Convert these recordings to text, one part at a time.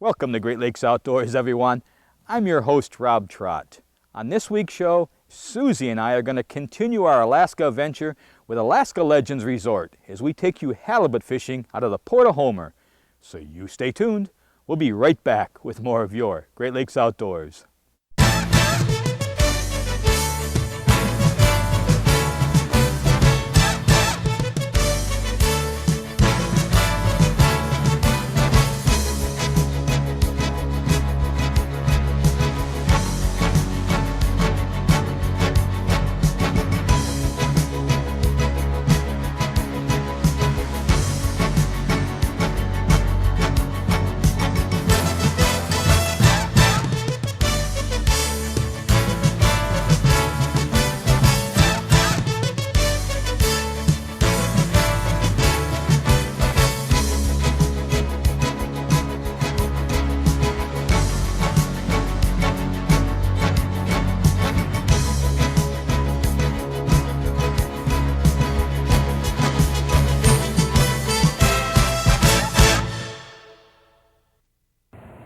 Welcome to Great Lakes Outdoors, everyone. I'm your host, Rob Trott. On this week's show, Susie and I are going to continue our Alaska adventure with Alaska Legends Resort as we take you halibut fishing out of the Port of Homer. So you stay tuned. We'll be right back with more of your Great Lakes Outdoors.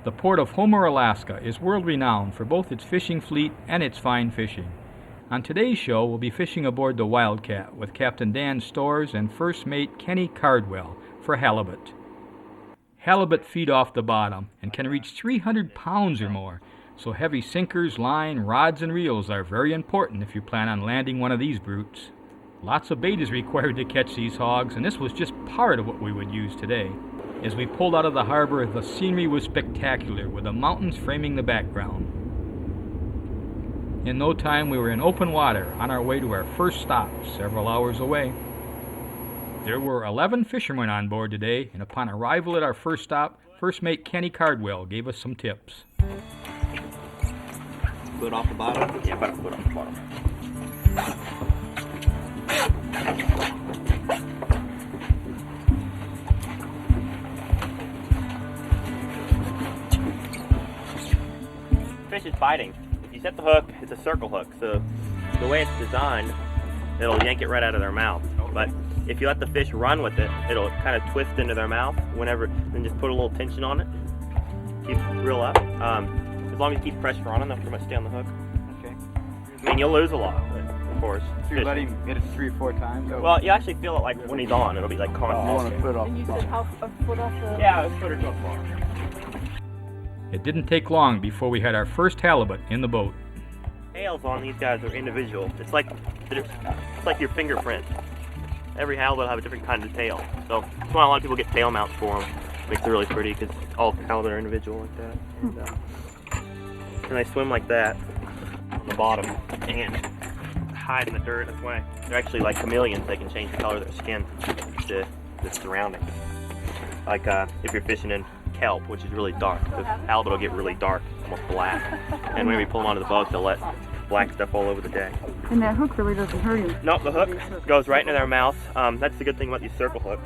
The Port of Homer, Alaska is world-renowned for both its fishing fleet and its fine fishing. On today's show, we'll be fishing aboard the Wildcat with Captain Dan Storrs and First Mate Kenny Cardwell for halibut. Halibut feed off the bottom and can reach 300 pounds or more, so heavy sinkers, line, rods, and reels are very important if you plan on landing one of these brutes. Lots of bait is required to catch these hogs, and this was just part of what we would use today. As we pulled out of the harbor, the scenery was spectacular, with the mountains framing the background. In no time, we were in open water on our way to our first stop, several hours away. There were 11 fishermen on board today, and upon arrival at our first stop, First Mate Kenny Cardwell gave us some tips. Foot off the bottom? Yeah, about a foot off the bottom. Fish is biting. If you set the hook, it's a circle hook, so the way it's designed, it'll yank it right out of their mouth. But if you let the fish run with it, it'll kind of twist into their mouth whenever, then just put a little tension on it. Keep it real up. As long as you keep pressure on them, they'll pretty much stay on the hook. Okay. I mean, you'll lose a lot, but of course. So you let him get it 3 or 4 times? Well, you actually feel it like when he's on, it'll be like constant. I want to put off And you the said bottom. a foot off the... Yeah, a foot or so far. It didn't take long before we had our first halibut in the boat. Tails on these guys are individual. It's like your fingerprint. Every halibut will have a different kind of tail. So that's why a lot of people get tail mounts for them. Makes it really pretty because all halibut are individual like that. And they swim like that on the bottom and hide in the dirt. That's why they're actually like chameleons. They can change the color of their skin to the surroundings. Like if you're fishing in kelp, which is really dark, the halibut will get really dark, almost black. And when we pull them onto the boat, they'll let black stuff all over the deck. And that hook really doesn't hurt him. No, the hook goes right into their mouth. That's the good thing about these circle hooks.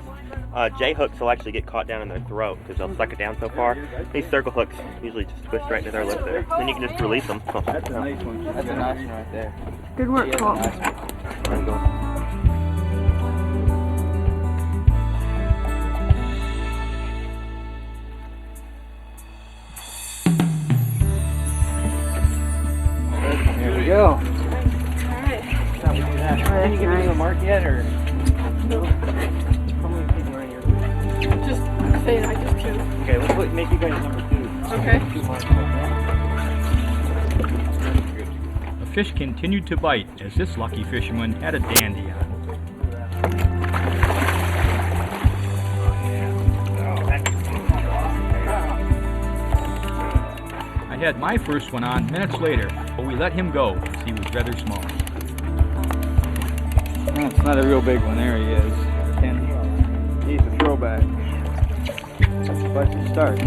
J hooks will actually get caught down in their throat because they'll suck it down so far. These circle hooks usually just twist right into their lip there. Then you can just release them. That's a nice one. That's a nice one right there. Good work, Paul. There you go. There we go. Alright. Can you give me a mark yet, or? No. How many people are in here? Just saying, I just two. Okay, let's make you guys number 2. Okay. 2 marks like The fish continued to bite as this lucky fisherman had a dandy on. I had my first one on minutes later, but we let him go as he was rather small. That's not a real big one. There he is. He's a throwback. But to start.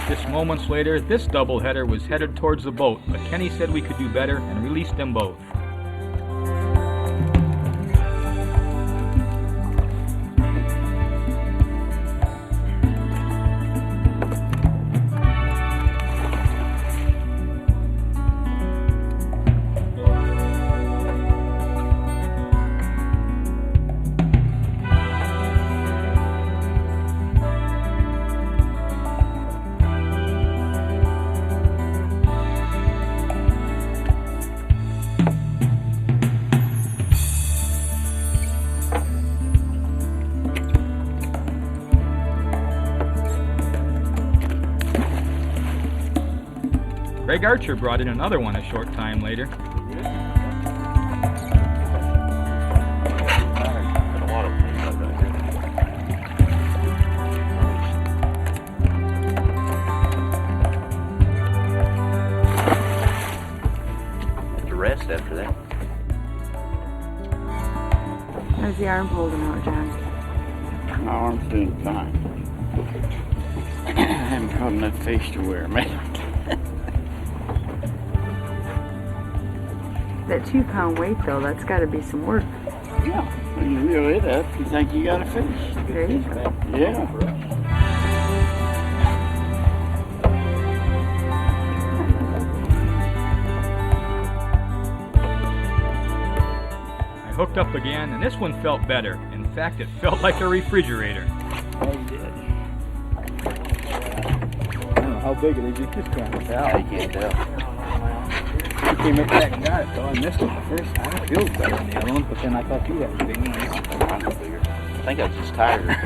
Just moments later, this doubleheader was headed towards the boat, but Kenny said we could do better and released them both. Greg Archer brought in another one a short time later. There's a lot of them out here. Have to rest after that. How's the arm holding out, John? My arm's doing fine. I haven't caught enough fish to wear, man. That 2-pound weight, though, that's got to be some work. Yeah. When you reel it up, you think you got a fish. There you go. Yeah. I hooked up again, and this one felt better. In fact, it felt like a refrigerator. Oh, you did. I don't know how big it is. You just can't tell. Yeah, you can't tell. You came up back and got it, though. I missed it the first time. It feels better than the other one, but then I thought you had a big one. I think I was just tired.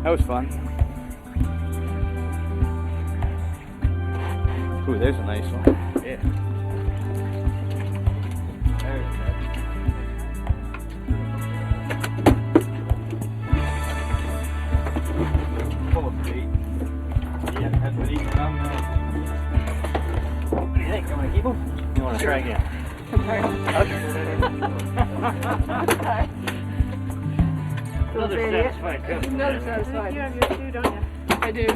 That was fun. Ooh, there's a nice one. Yeah. Full of bait. Yeah, that's what he's done now. What do you think? You want to keep them? You want to try again? Another satisfying cup. Another satisfying. You have yours too, don't you? I do.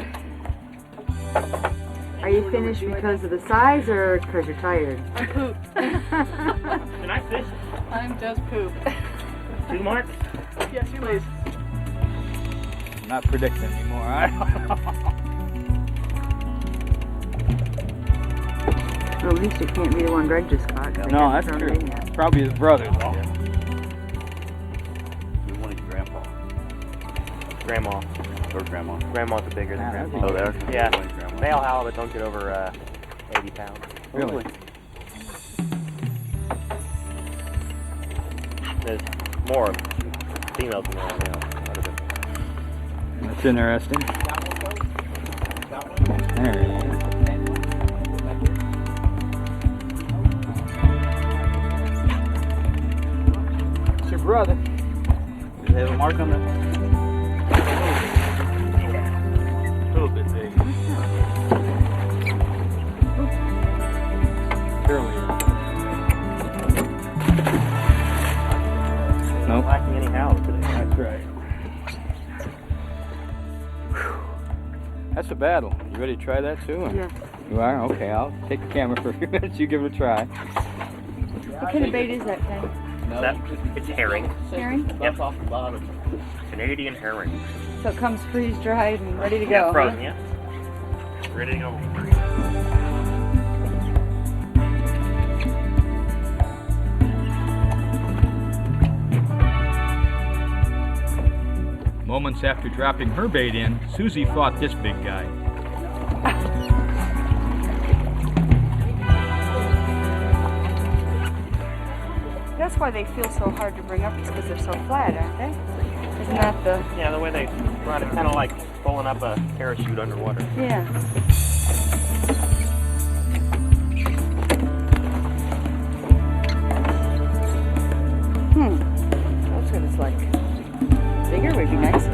Are you finished because of the size or because you're tired? I'm poop. Can I fish? I'm just poop. 2 marks? Yes, please. I'm not predicting anymore. I don't know. Well, at least it can't be the one Greg just caught. 'Cause they No, haven't that's thrown true. it in yet. Probably his brother, though. You want your grandpa. Grandma. Or grandma. Grandma's are bigger than Ah, grandpa. Oh, there. Yeah. Grandma. Male halibut don't get over 80 pounds. Really? There's more females than males now. That's interesting. There it is. It's your brother. Does it have a mark on it? A little bit big. Barely. Nope. Lacking any halibut today. That's right. That's a battle. You ready to try that too? or- Yeah. You are? Okay, I'll take the camera for a few minutes. You give it a try. What kind of bait is that, Ken? That, it's herring. Herring? Yep. Off the bottom. Canadian herring. So it comes freeze-dried and ready to go, Yeah, huh? frozen, yeah. Ready to go. Moments after dropping her bait in, Susie fought this big guy. That's why they feel so hard to bring up, because they're so flat, aren't they? Isn't that the... Yeah, the way they run it, kind of like pulling up a parachute underwater. Yeah. That's what it's like. Bigger would be nice. I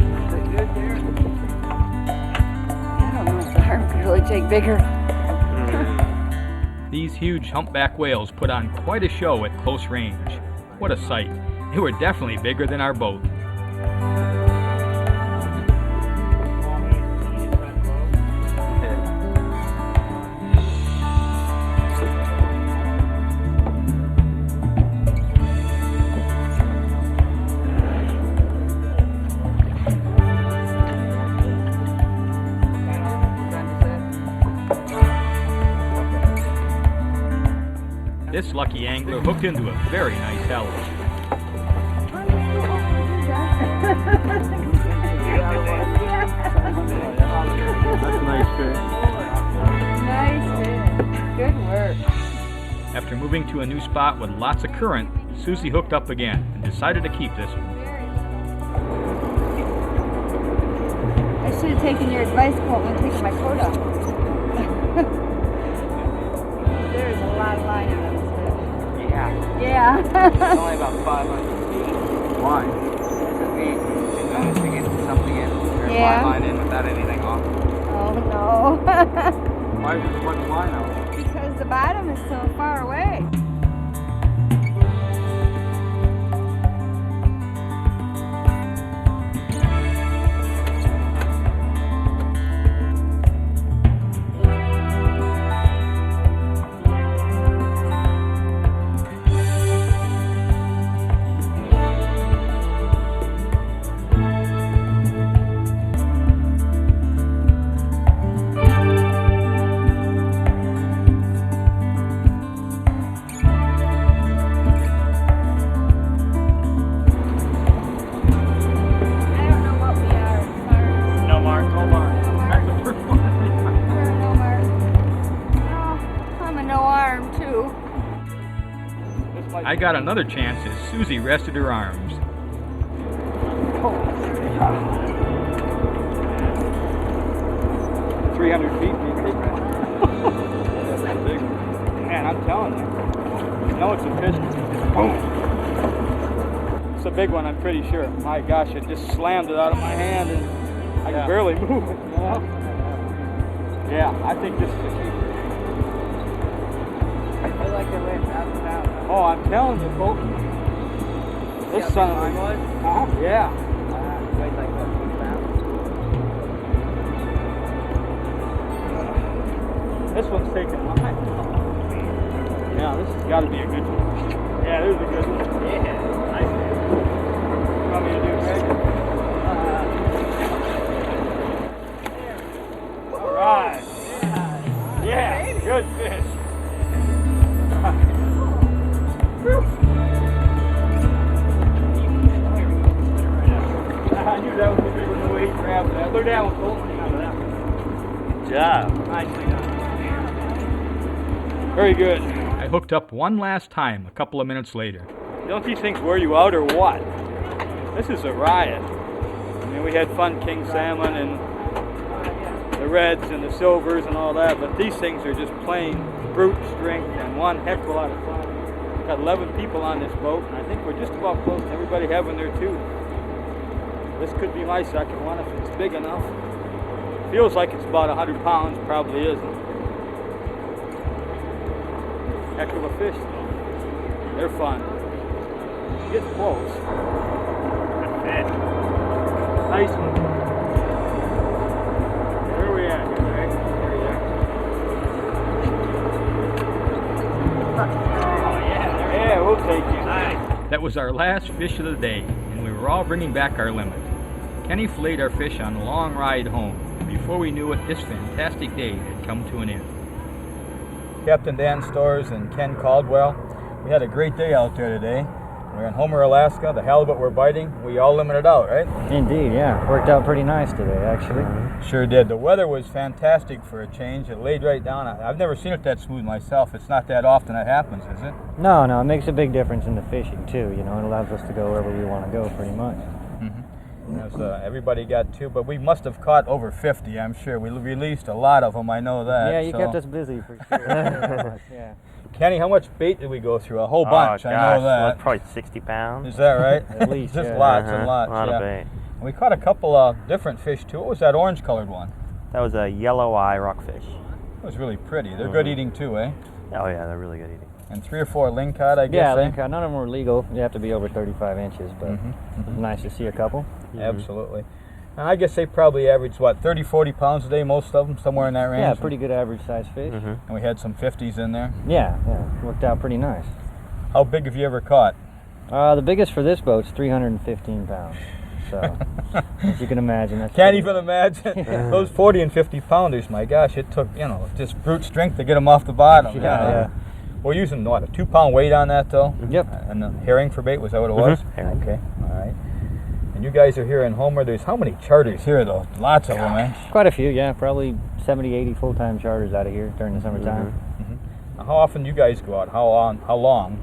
don't know if the arm could really take bigger. These huge humpback whales put on quite a show at close range. What a sight. They were definitely bigger than our boat. This lucky angler hooked into a very nice halibut. That's a nice fish. Nice fish. Good work. After moving to a new spot with lots of current, Susie hooked up again and decided to keep this one. I should have taken your advice, Colton, and taken my coat off. There's a lot of line on this fish. Yeah. Yeah. It's only about 500 feet. Why? To get something in. There's Yeah. line in without anything off. Oh no. Why is there so much line out? Because the bottom is so far away. I got another chance as Susie rested her arms. 300 feet, maybe. That's a big one. Man, I'm telling you. You know it's a fish. Boom. It's a big one, I'm pretty sure. My gosh, it just slammed it out of my hand and I can barely move it. You know? Yeah, I think this is a keeper. I feel like it went half an hour. Oh, I'm telling you, folks. This son of a... Yeah. Weighed like what, 2 pounds? This one's taking mine. Yeah, this has got to be a good one. Yeah, this is a good one. Yeah, nice. You want me to do Greg? All right. Yeah, good fish. I knew that was a big one, the way he grabbed that. Look down with Colton out of that one. Good job. Nicely done. Very good. I hooked up one last time a couple of minutes later. Don't these things wear you out or what? This is a riot. I mean, we had fun king salmon and the reds and the silvers and all that, but these things are just plain brute strength and one heck of a lot of fun. Got 11 people on this boat, and I think we're just about close to everybody having their too. This could be my second one if it's big enough. Feels like it's about 100 pounds, probably isn't. Heck of a fish though. They're fun. Get close. Good fish. Nice one. Where are we at here, Greg? There you are. Oh yeah, yeah, we'll take you. Nice. That was our last fish of the day, and we were all bringing back our limit. Kenny filleted our fish on the long ride home, and before we knew it, this fantastic day had come to an end. Captain Dan Storrs and Ken Caldwell, we had a great day out there today. We We're in Homer, Alaska. The halibut we're biting, we all limited out, right? Indeed, yeah. Worked out pretty nice today, actually. Sure did. The weather was fantastic for a change. It laid right down. I've never seen it that smooth myself. It's not that often that happens, is it? No, it makes a big difference in the fishing, too. You know, it allows us to go wherever we want to go, pretty much. Everybody got two, but we must have caught over 50, I'm sure. We released a lot of them, I know that. Yeah, you kept us busy, for sure. Yeah. Kenny, how much bait did we go through? A whole bunch, I know that. Probably 60 pounds. Is that right? At least, Just yeah. lots and lots. A lot of bait. And we caught a couple of different fish, too. What was that orange-colored one? That was a yellow eye rockfish. It was really pretty. They're good eating, too, eh? Oh yeah, they're really good eating. And 3 or 4 lingcod, I guess, Yeah, eh? lingcod. None of them were legal. You have to be over 35 inches, but it's nice to see a couple. Absolutely. And I guess they probably averaged, what, 30, 40 pounds a day, most of them, somewhere in that range? Yeah, pretty good average size fish. And we had some 50s in there. Yeah, worked out pretty nice. How big have you ever caught? The biggest for this boat's 315 pounds. So, as you can imagine, that's Can't pretty- even imagine. Those 40 and 50 pounders, my gosh, it took, just brute strength to get them off the bottom. Yeah. We're using, what, a 2-pound weight on that, though? Yep. And the herring for bait, was that what it was? Herring. Okay, all right. And you guys are here in Homer. There's how many charters here, though? Lots of them, eh? Quite a few, yeah. Probably 70, 80 full-time charters out of here during the summertime. Now, how often do you guys go out? How long?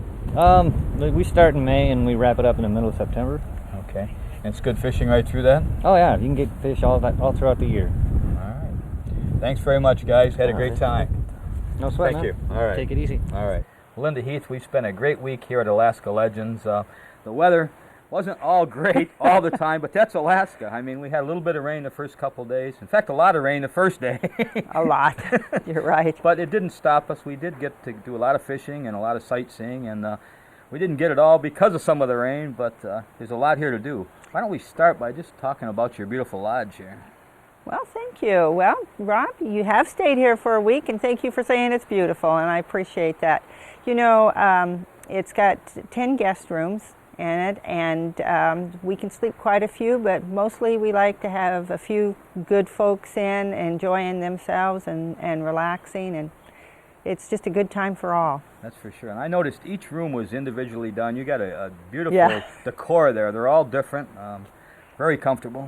We start in May and we wrap it up in the middle of September. Okay. And it's good fishing right through that? Oh yeah, you can get fish all throughout the year. All right. Thanks very much, guys. Had a great time. No sweat, Thank man. you. All right. Take it easy. All right. Linda Heath, we spent a great week here at Alaska Legends. The weather wasn't all great all the time, but that's Alaska. I mean, we had a little bit of rain the first couple of days. In fact, a lot of rain the first day. A lot. You're right. But it didn't stop us. We did get to do a lot of fishing and a lot of sightseeing, and we didn't get it all because of some of the rain, but there's a lot here to do. Why don't we start by just talking about your beautiful lodge here? Well, thank you. Well, Rob, you have stayed here for a week, and thank you for saying it's beautiful, and I appreciate that. You know, it's got 10 guest rooms in it, and we can sleep quite a few, but mostly we like to have a few good folks in, enjoying themselves and relaxing, and it's just a good time for all. That's for sure. And I noticed each room was individually done. You got a beautiful decor there. They're all different, very comfortable.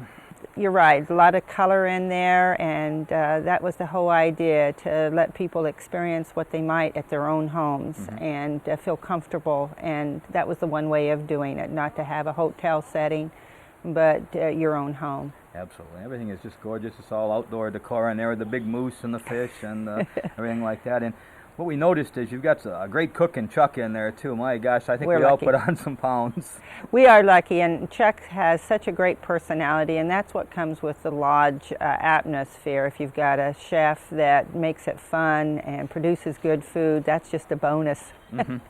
You're right, a lot of color in there, and that was the whole idea, to let people experience what they might at their own homes and feel comfortable, and that was the one way of doing it, not to have a hotel setting, but your own home. Absolutely. Everything is just gorgeous. It's all outdoor decor in there with the big moose and the fish and everything like that. And what we noticed is you've got a great cook and Chuck in there too. My gosh, I think We're we all lucky. put on some pounds. We are lucky, and Chuck has such a great personality, and that's what comes with the lodge atmosphere. If you've got a chef that makes it fun and produces good food, that's just a bonus. You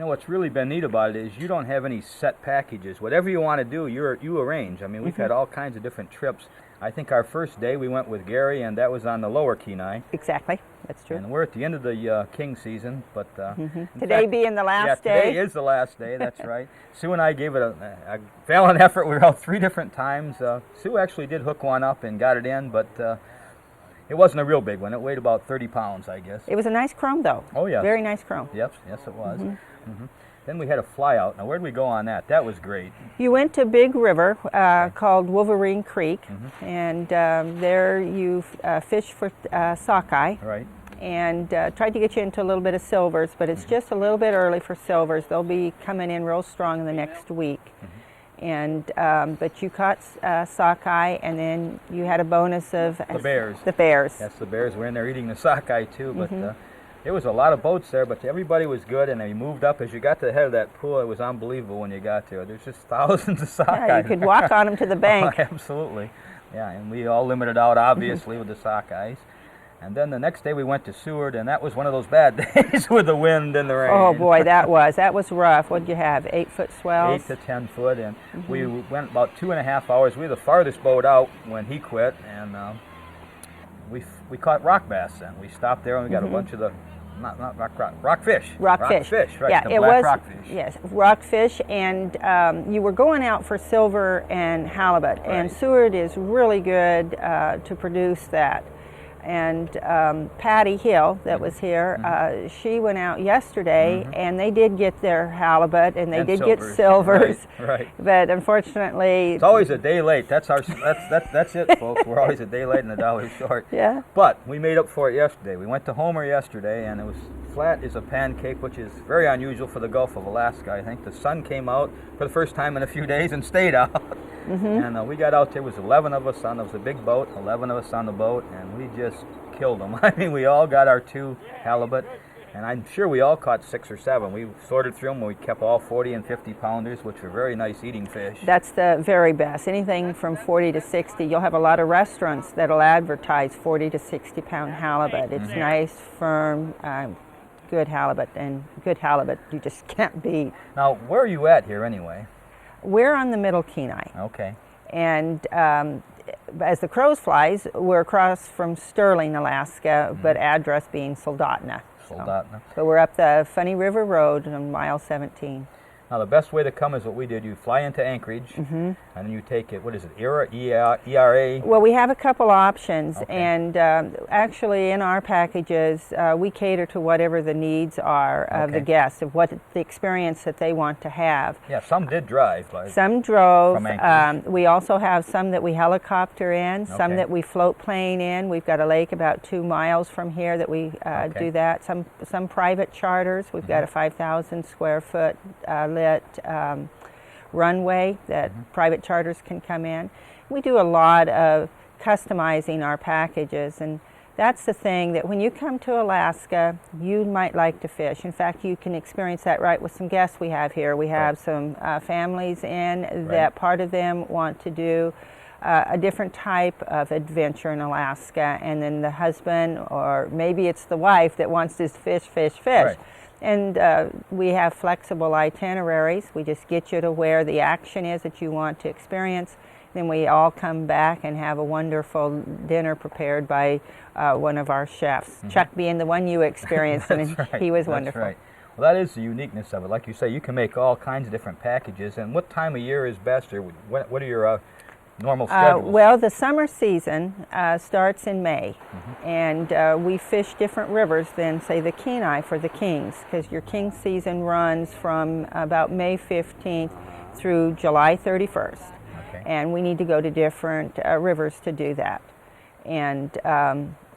know, what's really been neat about it is you don't have any set packages. Whatever you want to do, you arrange. I mean, we've had all kinds of different trips. I think our first day we went with Gary, and that was on the lower Kenai. Exactly, that's true. And we're at the end of the king season, but in Today fact, being the last day. Today is the last day. That's right. Sue and I gave it a valiant effort. We were out 3 different times. Sue actually did hook one up and got it in, but it wasn't a real big one. It weighed about 30 pounds, I guess. It was a nice chrome, though. Oh yeah. Very nice chrome. Yes, it was. Then we had a fly out. Now, where'd we go on that? That was great. You went to a big river called Wolverine Creek, and there you fish for sockeye. Right. And tried to get you into a little bit of silvers, but it's just a little bit early for silvers. They'll be coming in real strong in the next week. And but you caught sockeye, and then you had a bonus of The bears. The bears. Yes, the bears were in there eating the sockeye too, but there was a lot of boats there, but everybody was good, and they moved up. As you got to the head of that pool, it was unbelievable when you got there. There's just thousands of sockeye. Yeah, you could walk on them to the bank. Oh, absolutely. Yeah, and we all limited out, obviously, with the sockeyes. And then the next day we went to Seward, and that was one of those bad days with the wind and the rain. Oh boy, that was rough. What did you have? 8-foot swells? 8 to 10 foot, and we went about 2.5 hours. We were the farthest boat out when he quit, and we caught rock bass then. We stopped there and we got a bunch of the rockfish. Rockfish, right? Yeah, the it black was. rockfish. Yes, rockfish, and you were going out for silver and halibut, and Seward is really good to produce that. and Patty Hill that was here, she went out yesterday, and they did get their halibut, and they And did silvers. get silvers. Right. But unfortunately, It's always a day late. That's it, folks. We're always a day late and a dollar short. yeah. But we made up for it yesterday. We went to Homer yesterday, and it was flat as a pancake, which is very unusual for the Gulf of Alaska. I think the sun came out for the first time in a few days and stayed out. And we got out there. Was 11 of us on. It was a big boat. 11 of us on the boat, and we just killed them. I mean, we all got our 2 halibut, and I'm sure we all caught 6 or 7. We sorted through them, and we kept all 40 and 50 pounders, which are very nice eating fish. That's the very best. Anything from 40 to 60. You'll have a lot of restaurants that'll advertise 40 to 60 pound halibut. It's nice, firm, good halibut, and good halibut you just can't beat. Now, where are you at here anyway? We're on the Middle Kenai, Okay. and as the crows flies, we're across from Sterling, Alaska, but address being Soldotna. Soldotna. So we're up the Funny River Road on mile 17. Now, the best way to come is what we did. You fly into Anchorage, and then you take it, what is it, ERA? Well, we have a couple options, Okay. and actually in our packages, we cater to whatever the needs are of the Okay. guests, of what the experience that they want to have. Yeah, some did drive. But Some drove. From Anchorage. We also have some that we helicopter in, some Okay. that we float plane in. We've got a lake about 2 miles from here that we do that. Some private charters. We've got a 5,000 square foot lit runway that private charters can come in. We do a lot of customizing our packages, and that's the thing, that when you come to Alaska, you might like to fish. In fact, you can experience that right with some guests we have here. We have some families in that part of them want to do a different type of adventure in Alaska, and then the husband, or maybe it's the wife, that wants to fish. Right. And we have flexible itineraries. We just get you to where the action is that you want to experience. Then we all come back and have a wonderful dinner prepared by one of our chefs. Chuck being the one you experienced, and he was wonderful. That's right. Well, that is the uniqueness of it. Like you say, you can make all kinds of different packages. And what time of year is best, or what are your normal schedules? Well, the summer season starts in May, and we fish different rivers than, say, the Kenai for the kings, because your king season runs from about May 15th through July 31st. Okay. And we need to go to different rivers to do that. And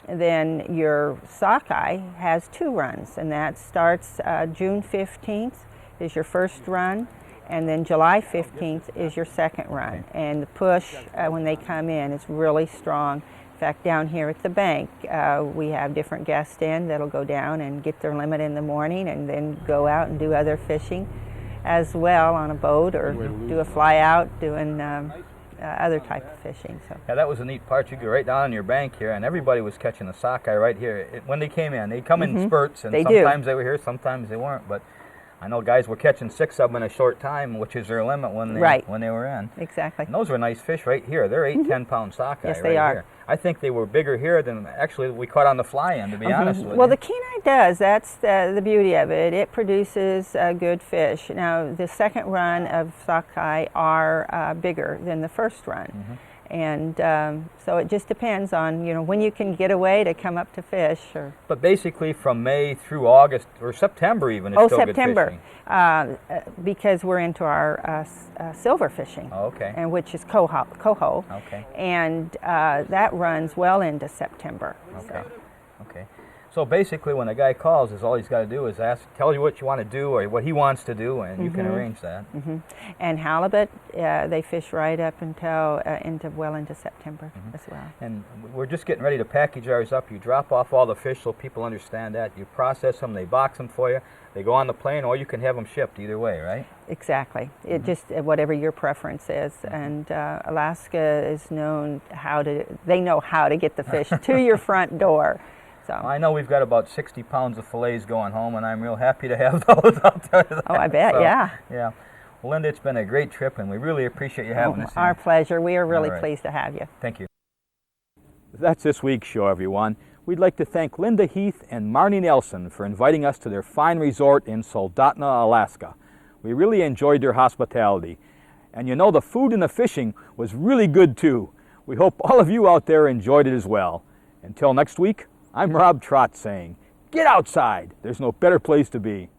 then your sockeye has 2 runs, and that starts June 15th is your first run, and then July 15th is your second run. And the push when they come in is really strong. In fact, down here at the bank, we have different guests in that'll go down and get their limit in the morning, and then go out and do other fishing as well on a boat, or do a fly out doing other type of fishing. So. Yeah, that was a neat part. You go right down on your bank here, and everybody was catching a sockeye right here. When they came in, they come in spurts, and They do. sometimes they were here, sometimes they weren't. But I know guys were catching 6 of them in a short time, which is their limit when they were in. Exactly. And those were nice fish right here. They're 8, 10-pound sockeye. Yes, right they are. Here. I think they were bigger here than actually we caught on the fly-in, to be honest with Well, you. the Kenai does. That's the beauty of it. It produces good fish. Now, the second run of sockeye are bigger than the first run. And so it just depends on, when you can get away to come up to fish. Or But basically from May through August, or September even, it's still September, good fishing. because we're into our silver fishing, Oh, okay. and which is coho, Okay. and that runs well into September. Okay. Okay. So basically, when a guy calls, all he's got to do is tell you what you want to do or what he wants to do, and you can arrange that. And halibut, they fish right up until well into September as well. And we're just getting ready to package ours up. You drop off all the fish so people understand that. You process them, they box them for you. They go on the plane, or you can have them shipped either way, right? Exactly. It just whatever your preference is, and Alaska is known they know how to get the fish to your front door. So. I know we've got about 60 pounds of fillets going home, and I'm real happy to have those out there. Oh, I bet, yeah. Yeah. Well, Linda, it's been a great trip, and we really appreciate you having us here. Our pleasure. We are really All right. pleased to have you. Thank you. That's this week's show, everyone. We'd like to thank Linda Heath and Marnie Nelson for inviting us to their fine resort in Soldotna, Alaska. We really enjoyed their hospitality. And the food and the fishing was really good, too. We hope all of you out there enjoyed it as well. Until next week, I'm Rob Trott saying, get outside. There's no better place to be.